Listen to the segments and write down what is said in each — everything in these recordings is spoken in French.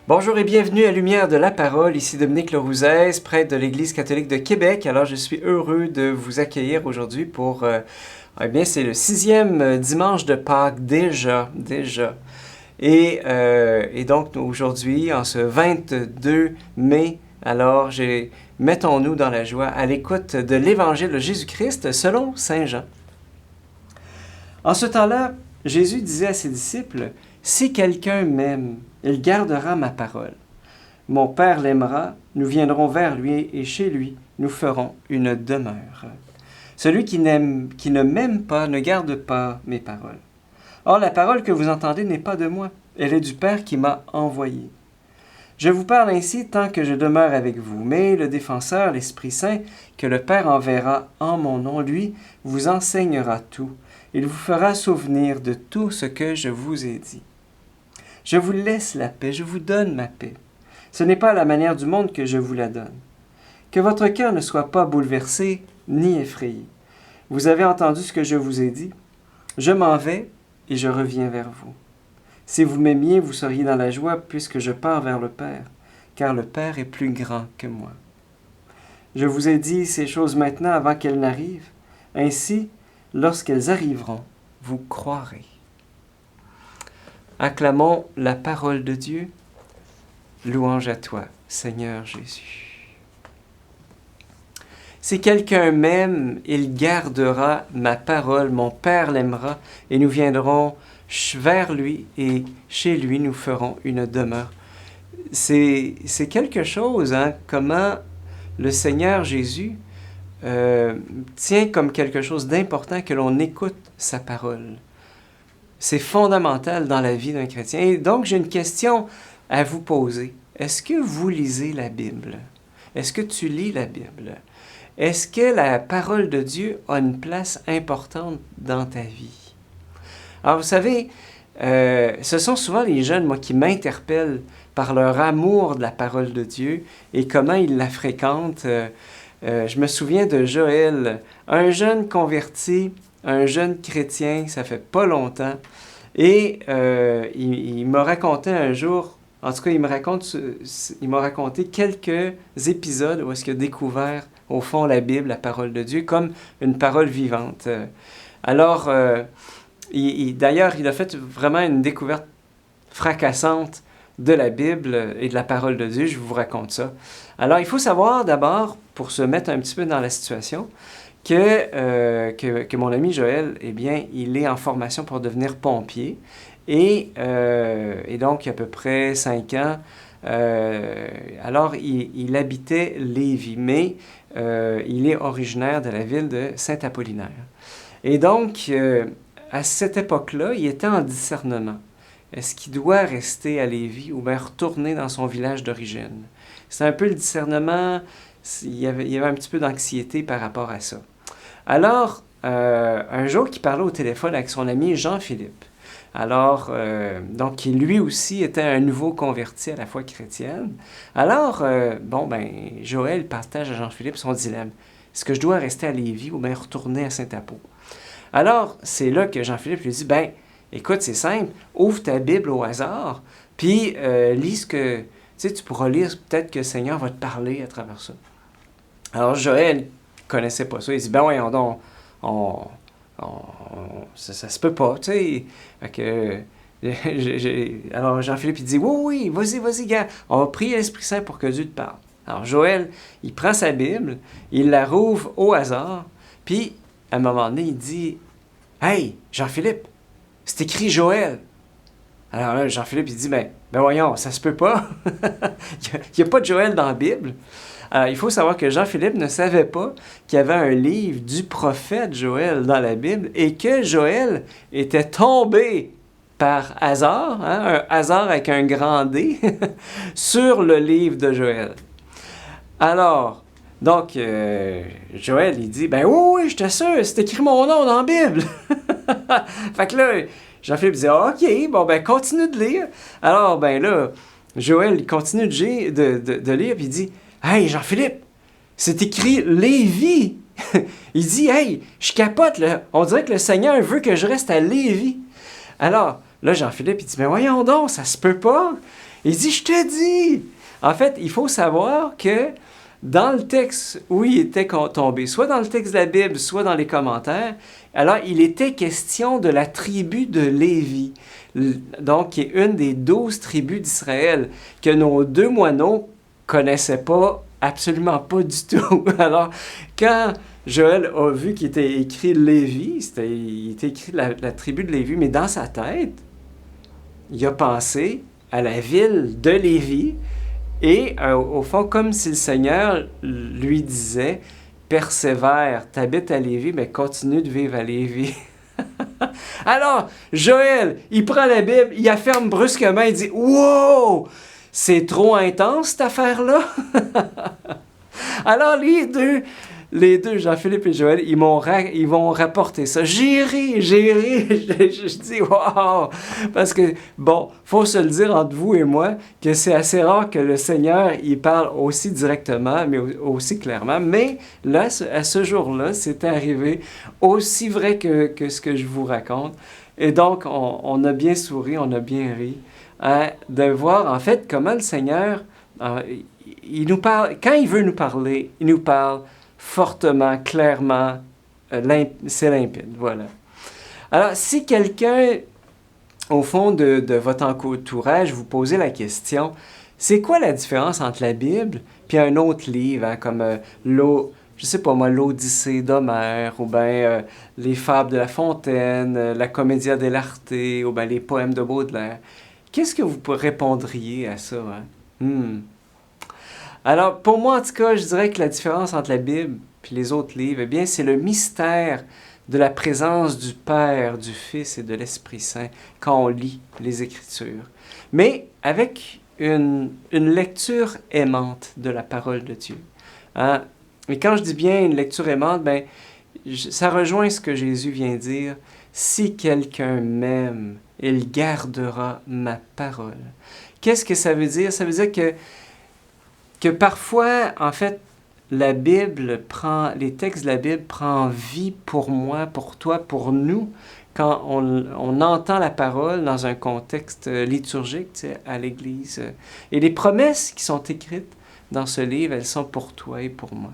Bonjour et bienvenue à Lumière de la Parole, ici Dominique Lerouzès, prêtre de l'Église catholique de Québec. Alors je suis heureux de vous accueillir aujourd'hui pour, c'est le 6e dimanche de Pâques déjà. Et donc aujourd'hui, en ce 22 mai, alors mettons-nous dans la joie à l'écoute de l'Évangile de Jésus-Christ selon Saint Jean. En ce temps-là, Jésus disait à ses disciples, « Si quelqu'un m'aime, il gardera ma parole. Mon Père l'aimera, nous viendrons vers lui et chez lui, nous ferons une demeure. Celui qui ne m'aime pas ne garde pas mes paroles. Or, la parole que vous entendez n'est pas de moi, elle est du Père qui m'a envoyé. Je vous parle ainsi tant que je demeure avec vous, mais le Défenseur, l'Esprit Saint, que le Père enverra en mon nom, lui, vous enseignera tout. Il vous fera souvenir de tout ce que je vous ai dit. Je vous laisse la paix, je vous donne ma paix. Ce n'est pas à la manière du monde que je vous la donne. Que votre cœur ne soit pas bouleversé ni effrayé. Vous avez entendu ce que je vous ai dit. Je m'en vais et je reviens vers vous. Si vous m'aimiez, vous seriez dans la joie puisque je pars vers le Père, car le Père est plus grand que moi. Je vous ai dit ces choses maintenant avant qu'elles n'arrivent. Ainsi, lorsqu'elles arriveront, vous croirez. Acclamons la parole de Dieu. Louange à toi, Seigneur Jésus. Si quelqu'un m'aime, il gardera ma parole, mon Père l'aimera, et nous viendrons vers lui, et chez lui nous ferons une demeure. C'est quelque chose, hein, comment le Seigneur Jésus tient comme quelque chose d'important que l'on écoute sa parole. C'est fondamental dans la vie d'un chrétien. Et donc, j'ai une question à vous poser. Est-ce que vous lisez la Bible? Est-ce que tu lis la Bible? Est-ce que la parole de Dieu a une place importante dans ta vie? Alors, vous savez, ce sont souvent les jeunes, moi, qui m'interpellent par leur amour de la parole de Dieu et comment ils la fréquentent. Je me souviens de Joël, un jeune converti, un jeune chrétien, ça fait pas longtemps, et il m'a raconté un jour, en tout cas il m'a raconté quelques épisodes où est-ce qu'il a découvert au fond la Bible, la parole de Dieu, comme une parole vivante. Alors, d'ailleurs, il a fait vraiment une découverte fracassante de la Bible et de la parole de Dieu, je vous raconte ça. Alors, il faut savoir d'abord, pour se mettre un petit peu dans la situation, que mon ami Joël, eh bien, il est en formation pour devenir pompier. Et donc, il y a à peu près 5 ans, alors il habitait Lévis, mais il est originaire de la ville de Saint-Apollinaire. Et donc, à cette époque-là, il était en discernement. Est-ce qu'il doit rester à Lévis ou bien retourner dans son village d'origine? C'est un peu le discernement, il y avait un petit peu d'anxiété par rapport à ça. Alors, un jour, il parlait au téléphone avec son ami Jean-Philippe. Alors, donc, qui lui aussi était un nouveau converti à la foi chrétienne. Alors, Joël partage à Jean-Philippe son dilemme. Est-ce que je dois rester à Lévis ou bien retourner à Saint-Apo? Alors, c'est là que Jean-Philippe lui dit, écoute, c'est simple, ouvre ta Bible au hasard, puis lis ce que, tu sais, tu pourras lire, peut-être que le Seigneur va te parler à travers ça. Alors, Joël ne connaissait pas ça, il dit, voyons donc, ça se peut pas, tu sais. Alors, Jean-Philippe, il dit, oui, vas-y, gars, on va prier l'Esprit Saint pour que Dieu te parle. Alors, Joël, il prend sa Bible, il la rouvre au hasard, puis, à un moment donné, il dit, « Hey, Jean-Philippe, c'est écrit Joël. » Alors là, Jean-Philippe, il dit, ben voyons, ça se peut pas. Il n'y a pas de Joël dans la Bible. Alors, il faut savoir que Jean-Philippe ne savait pas qu'il y avait un livre du prophète Joël dans la Bible et que Joël était tombé par hasard, un hasard avec un grand D, sur le livre de Joël. Alors, donc, Joël, il dit, oui, je t'assure, c'est écrit mon nom dans la Bible. Fait que là, Jean-Philippe dit, OK, continue de lire. Alors, là, Joël, il continue de lire, puis il dit, Hey, Jean-Philippe, c'est écrit Lévis. Il dit, hey, je capote, là. On dirait que le Seigneur veut que je reste à Lévis. Alors, Là, Jean-Philippe, il dit, mais voyons donc, ça se peut pas. Il dit, je te dis. En fait, il faut savoir que dans le texte où il était tombé, soit dans le texte de la Bible, soit dans les commentaires, alors il était question de la tribu de Lévi, donc qui est une des 12 tribus d'Israël, que nos deux moineaux connaissaient pas, absolument pas du tout. Alors, quand Joël a vu qu'il était écrit Lévi, il était écrit la tribu de Lévi, mais dans sa tête, il a pensé à la ville de Lévi, et au fond, comme si le Seigneur lui disait, persévère, t'habites à Lévi, mais continue de vivre à Lévi. Alors, Joël, il prend la Bible, il la ferme brusquement, il dit, wow, c'est trop intense cette affaire-là. Alors, les deux, Jean-Philippe et Joël, ils vont rapporter ça. J'ai ri, je dis, wow! Parce que, bon, faut se le dire entre vous et moi, que c'est assez rare que le Seigneur, il parle aussi directement, mais aussi clairement. Mais là, à ce jour-là, c'est arrivé aussi vrai que ce que je vous raconte. Et donc, on a bien souri, on a bien ri, de voir, en fait, comment le Seigneur, il nous parle, quand il veut nous parler, il nous parle fortement, clairement, c'est limpide, voilà. Alors, si quelqu'un, au fond de votre entourage, vous posez la question, c'est quoi la différence entre la Bible puis un autre livre, hein, comme je sais pas moi, l'Odyssée d'Homère, ou bien les Fables de La Fontaine, la Commedia dell'arte, ou bien les poèmes de Baudelaire? Qu'est-ce que vous répondriez à ça? Hein? Alors, pour moi, en tout cas, je dirais que la différence entre la Bible et les autres livres, eh bien, c'est le mystère de la présence du Père, du Fils et de l'Esprit Saint quand on lit les Écritures. Mais avec une lecture aimante de la parole de Dieu. Hein? Et quand je dis bien une lecture aimante, ben, ça rejoint ce que Jésus vient dire. Si quelqu'un m'aime, il gardera ma parole. Qu'est-ce que ça veut dire? Ça veut dire que parfois, en fait, la Bible les textes de la Bible prennent vie pour moi, pour toi, pour nous, quand on entend la parole dans un contexte liturgique, tu sais, à l'Église. Et les promesses qui sont écrites dans ce livre, elles sont pour toi et pour moi.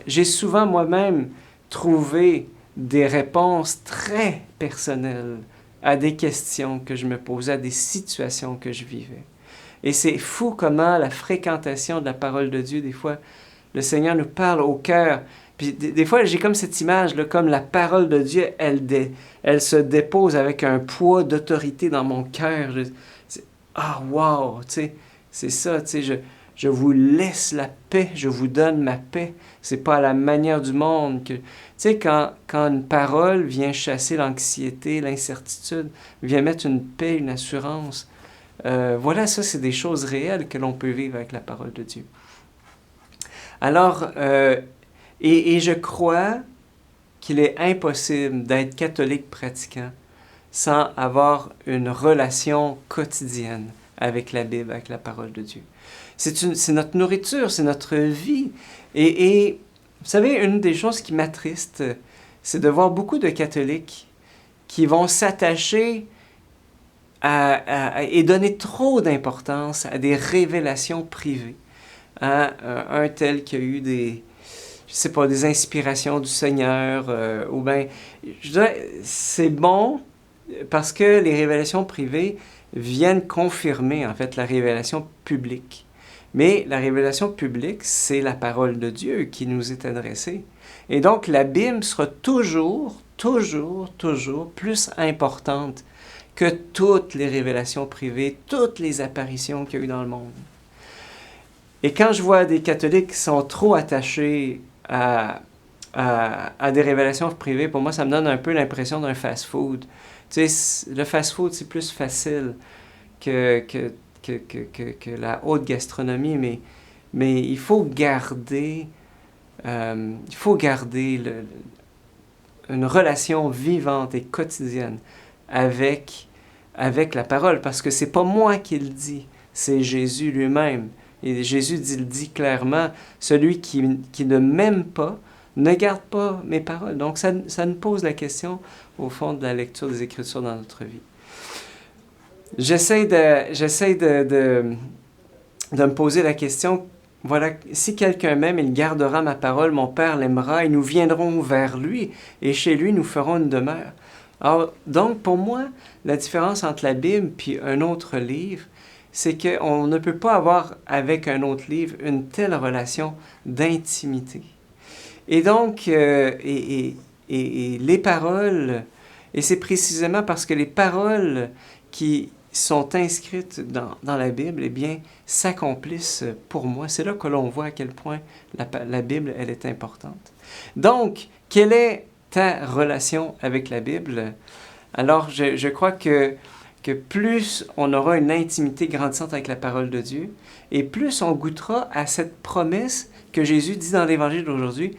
J'ai souvent moi-même trouvé des réponses très personnelles à des questions que je me posais, à des situations que je vivais. Et c'est fou comment la fréquentation de la parole de Dieu, des fois, le Seigneur nous parle au cœur. Puis des fois, j'ai comme cette image, là, comme la parole de Dieu, elle se dépose avec un poids d'autorité dans mon cœur. Wow, tu sais, c'est ça, tu sais, je vous laisse la paix, je vous donne ma paix. C'est pas à la manière du monde que... Tu sais, quand une parole vient chasser l'anxiété, l'incertitude, vient mettre une paix, une assurance, voilà, ça, c'est des choses réelles que l'on peut vivre avec la parole de Dieu. Alors, et je crois qu'il est impossible d'être catholique pratiquant sans avoir une relation quotidienne avec la Bible, avec la parole de Dieu. C'est notre nourriture, c'est notre vie. Et vous savez, une des choses qui m'attriste, c'est de voir beaucoup de catholiques qui vont s'attacher et donner trop d'importance à des révélations privées. Hein? Un tel qui a eu des inspirations du Seigneur, ou bien, je dirais, c'est bon parce que les révélations privées viennent confirmer, en fait, la révélation publique. Mais la révélation publique, c'est la parole de Dieu qui nous est adressée. Et donc, la Bible sera toujours plus importante que toutes les révélations privées, toutes les apparitions qu'il y a eu dans le monde. Et quand je vois des catholiques qui sont trop attachés à des révélations privées, pour moi, ça me donne un peu l'impression d'un fast-food. Tu sais, le fast-food, c'est plus facile que la haute gastronomie, mais il faut garder, une relation vivante et quotidienne avec la parole, parce que c'est pas moi qui le dis, c'est Jésus lui-même. Et Jésus le dit clairement, celui qui ne m'aime pas ne garde pas mes paroles. Donc ça nous pose la question, au fond, de la lecture des Écritures dans notre vie. de me poser la question, voilà, si quelqu'un m'aime, il gardera ma parole, mon Père l'aimera, et nous viendrons vers lui, et chez lui, nous ferons une demeure. Alors, donc, pour moi, la différence entre la Bible et un autre livre, c'est qu'on ne peut pas avoir avec un autre livre une telle relation d'intimité. Et donc, et les paroles, et c'est précisément parce que les paroles qui sont inscrites dans la Bible, eh bien, s'accomplissent pour moi. C'est là que l'on voit à quel point la Bible, elle est importante. Donc, quelle est ta relation avec la Bible? Alors, je crois que plus on aura une intimité grandissante avec la parole de Dieu, et plus on goûtera à cette promesse que Jésus dit dans l'Évangile d'aujourd'hui,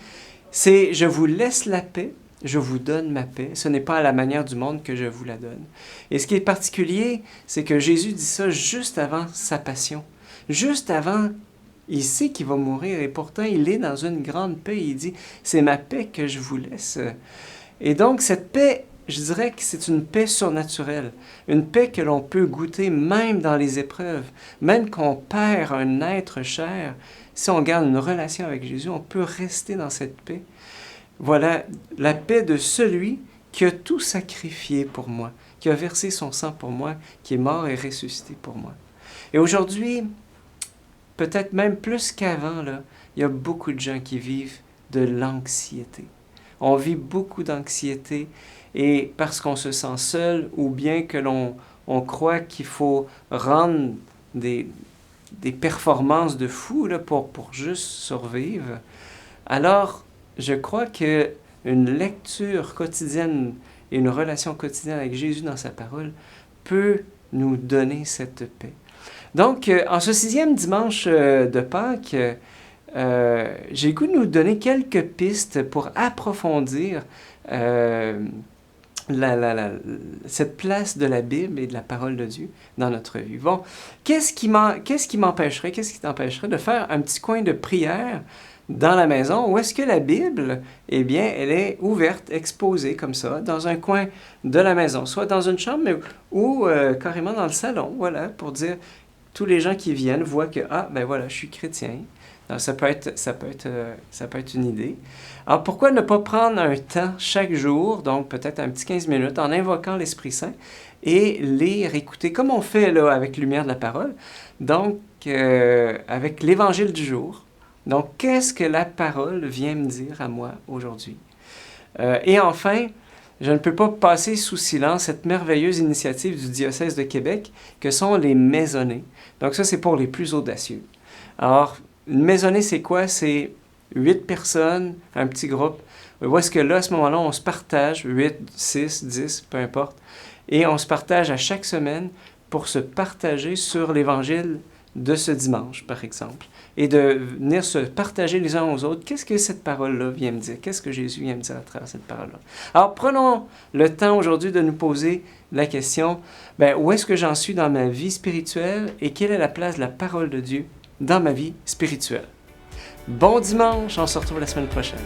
c'est « Je vous laisse la paix, je vous donne ma paix, ce n'est pas à la manière du monde que je vous la donne. » Et ce qui est particulier, c'est que Jésus dit ça juste avant sa passion. Juste avant, il sait qu'il va mourir et pourtant il est dans une grande paix. Il dit « C'est ma paix que je vous laisse. » Et donc cette paix, je dirais que c'est une paix surnaturelle, une paix que l'on peut goûter même dans les épreuves, même quand on perd un être cher. Si on garde une relation avec Jésus, on peut rester dans cette paix. Voilà la paix de celui qui a tout sacrifié pour moi, qui a versé son sang pour moi, qui est mort et ressuscité pour moi. Et aujourd'hui, peut-être même plus qu'avant, là, il y a beaucoup de gens qui vivent de l'anxiété. On vit beaucoup d'anxiété et parce qu'on se sent seul ou bien que on croit qu'il faut rendre des performances de fou là, pour juste survivre. Alors, je crois qu'une lecture quotidienne et une relation quotidienne avec Jésus dans sa parole peut nous donner cette paix. Donc, en ce 6e dimanche de Pâques, j'ai le goût de nous donner quelques pistes pour approfondir cette place de la Bible et de la parole de Dieu dans notre vie. Bon, qu'est-ce qui t'empêcherait de faire un petit coin de prière dans la maison où est-ce que la Bible, eh bien, elle est ouverte, exposée comme ça, dans un coin de la maison, soit dans une chambre ou carrément dans le salon, voilà, pour dire, tous les gens qui viennent voient que, ah, ben voilà, je suis chrétien. Alors, ça peut être une idée. Alors, pourquoi ne pas prendre un temps chaque jour, donc peut-être un petit 15 minutes, en invoquant l'Esprit Saint et lire, écouter, comme on fait là avec Lumière de la Parole, donc avec l'Évangile du jour. Donc, qu'est-ce que la parole vient me dire à moi aujourd'hui? Et enfin, je ne peux pas passer sous silence cette merveilleuse initiative du diocèse de Québec que sont les maisonnées. Donc ça, c'est pour les plus audacieux. Alors, une maisonnée, c'est quoi? C'est 8 personnes, un petit groupe. Où est-ce que là, à ce moment-là, on se partage, 8, 6, 10, peu importe, et on se partage à chaque semaine pour se partager sur l'Évangile de ce dimanche, par exemple, et de venir se partager les uns aux autres. Qu'est-ce que cette parole-là vient me dire? Qu'est-ce que Jésus vient me dire à travers cette parole-là? Alors, prenons le temps aujourd'hui de nous poser la question, où est-ce que j'en suis dans ma vie spirituelle et quelle est la place de la parole de Dieu dans ma vie spirituelle? Bon dimanche, on se retrouve la semaine prochaine.